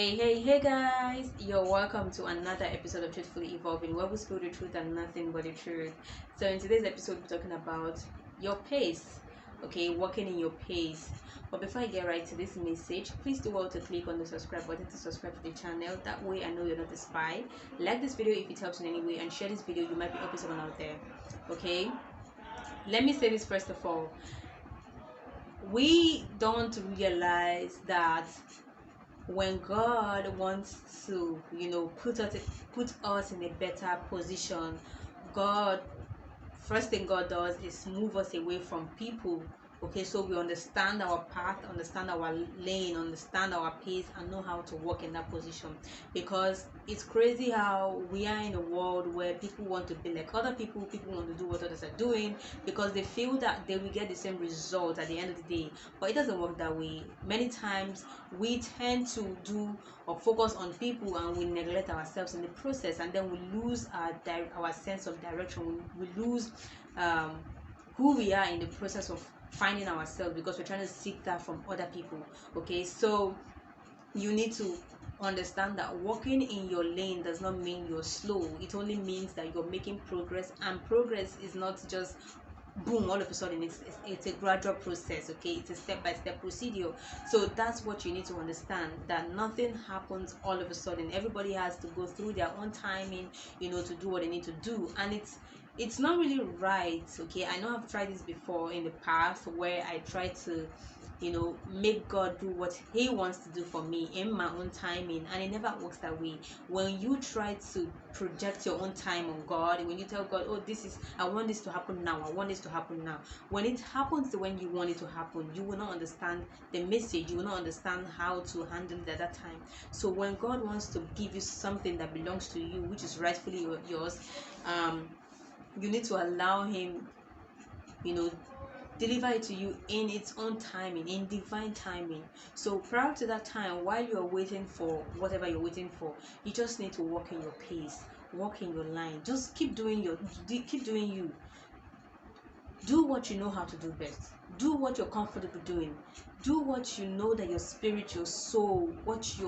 Hey guys, you're welcome to another episode of Truthfully Evolving, where we spill the truth and nothing but the truth. So in today's episode, we're talking about your pace. Okay, walking in your pace. But before I get right to this message, please do well to click on the subscribe button to subscribe to the channel. That way I know you're not a spy. Like this video if it helps in any way, and share this video. You might be helping someone out there. Okay, let me say this first of all. We don't realize that when God wants to, put us in a better position, God first thing God does is move us away from people. Okay, so we understand our path, understand our lane, understand our pace, and know how to walk in that position. Because it's crazy how we are in a world where people want to be like other people, people want to do what others are doing because they feel that they will get the same result at the end of the day. But it doesn't work that way. Many times we tend to do or focus on people and we neglect ourselves in the process, and then we lose our sense of direction. We lose who we are in the process of finding ourselves because we're trying to seek that from other people. Okay, so you need to understand that walking in your lane does not mean you're slow. It only means that you're making progress, and progress is not just boom all of a sudden. It's a gradual process. Okay, it's a step-by-step procedure. So that's what you need to understand, that nothing happens all of a sudden. Everybody has to go through their own timing, to do what they need to do, and it's not really right. Okay, I know I've tried this before in the past where I tried to make God do what he wants to do for me in my own timing, and it never works that way. When you try to project your own time on God, when you tell God, oh, I want this to happen now, I want this to happen now, when it happens when you want it to happen, you will not understand the message, you will not understand how to handle it at that time. So when God wants to give you something that belongs to you, which is rightfully yours, you need to allow him deliver it to you in its own timing, in divine timing. So prior to that time, while you're waiting for whatever you're waiting for, you just need to walk in your pace, walk in your line. Just keep doing you. Do what you know how to do best. Do what you're comfortable doing. Do what you know that your spirit, your soul, what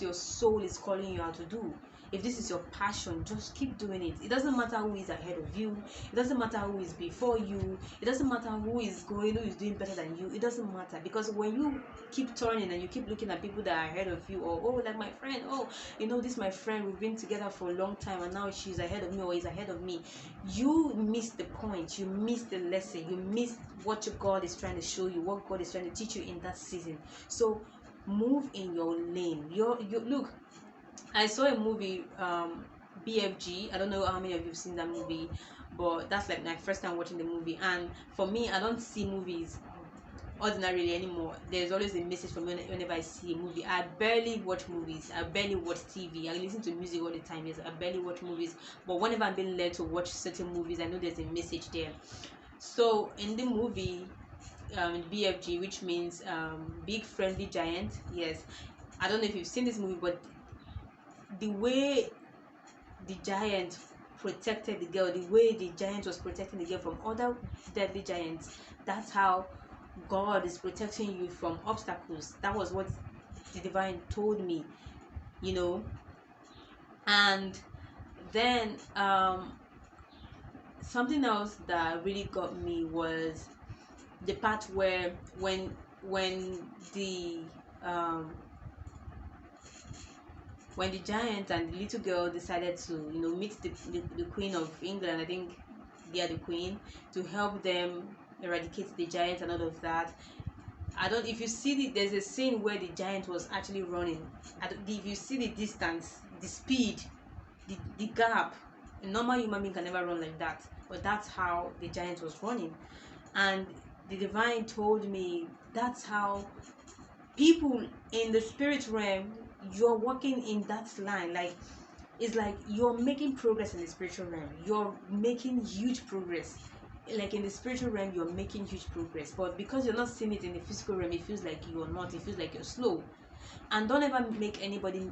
your soul is calling you out to do. If this is your passion, just keep doing it. It doesn't matter who is ahead of you. It doesn't matter who is before you. It doesn't matter who is doing better than you. It doesn't matter, because when you keep turning and you keep looking at people that are ahead of you, or oh, like my friend, oh, this my friend, we've been together for a long time and now she's ahead of me or he's ahead of me, you miss the point, you miss the lesson, you miss what God is trying to show you, what God is trying to teach you in that season. So move in your lane. You look, I saw a movie, BFG. I don't know how many of you have seen that movie, but that's like my first time watching the movie. And for me, I don't see movies ordinarily anymore. There's always a message for me whenever I see a movie. I barely watch movies. I barely watch TV. I listen to music all the time. Yes, I barely watch movies. But whenever I'm being led to watch certain movies, I know there's a message there. So in the movie, BFG, which means Big Friendly Giant. Yes, I don't know if you've seen this movie, but the way the giant protected the girl, the way the giant was protecting the girl from other deadly giants, that's how God is protecting you from obstacles. That was what the divine told me, and then something else that really got me was the part where when the um when the giant and the little girl decided to meet the Queen of England, I think they are the queen, to help them eradicate the giant and all of that. I don't if you see there's a scene where the giant was actually running. If you see the distance, the speed, the gap, a normal human being can never run like that, but that's how the giant was running. And the divine told me that's how people in the spirit realm, you're walking in that line. Like, it's like you're making progress in the spiritual realm, you're making huge progress. Like in the spiritual realm, you're making huge progress, but because you're not seeing it in the physical realm, it feels like you're not, it feels like you're slow. And don't ever let anybody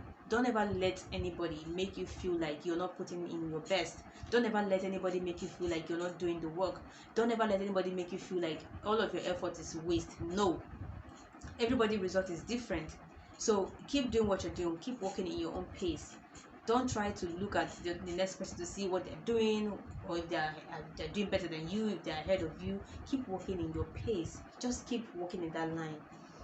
make you feel like you're not putting in your best. Don't ever let anybody make you feel like you're not doing the work. Don't ever let anybody make you feel like all of your effort is waste. No, everybody's result is different. So keep doing what you're doing, keep walking in your own pace. Don't try to look at the next person to see what they're doing, or if they're doing better than you, if they're ahead of you. Keep walking in your pace, just keep walking in that line.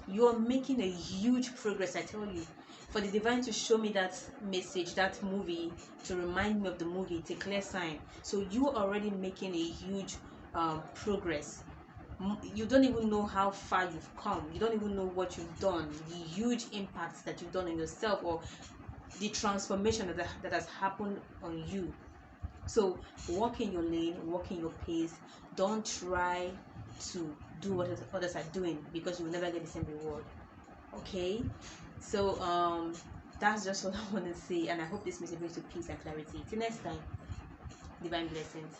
You're making a huge progress, I tell you. For the divine to show me that message, that movie, to remind me of the movie, it's a clear sign. So you're already making a huge progress. You don't even know how far you've come. You don't even know what you've done, the huge impacts that you've done on yourself, or the transformation that has happened on you. So walk in your lane, walk in your pace. Don't try to do what others are doing, because you will never get the same reward. Okay, so that's just what I want to say, and I hope this message brings you peace and clarity. Till next time, divine blessings.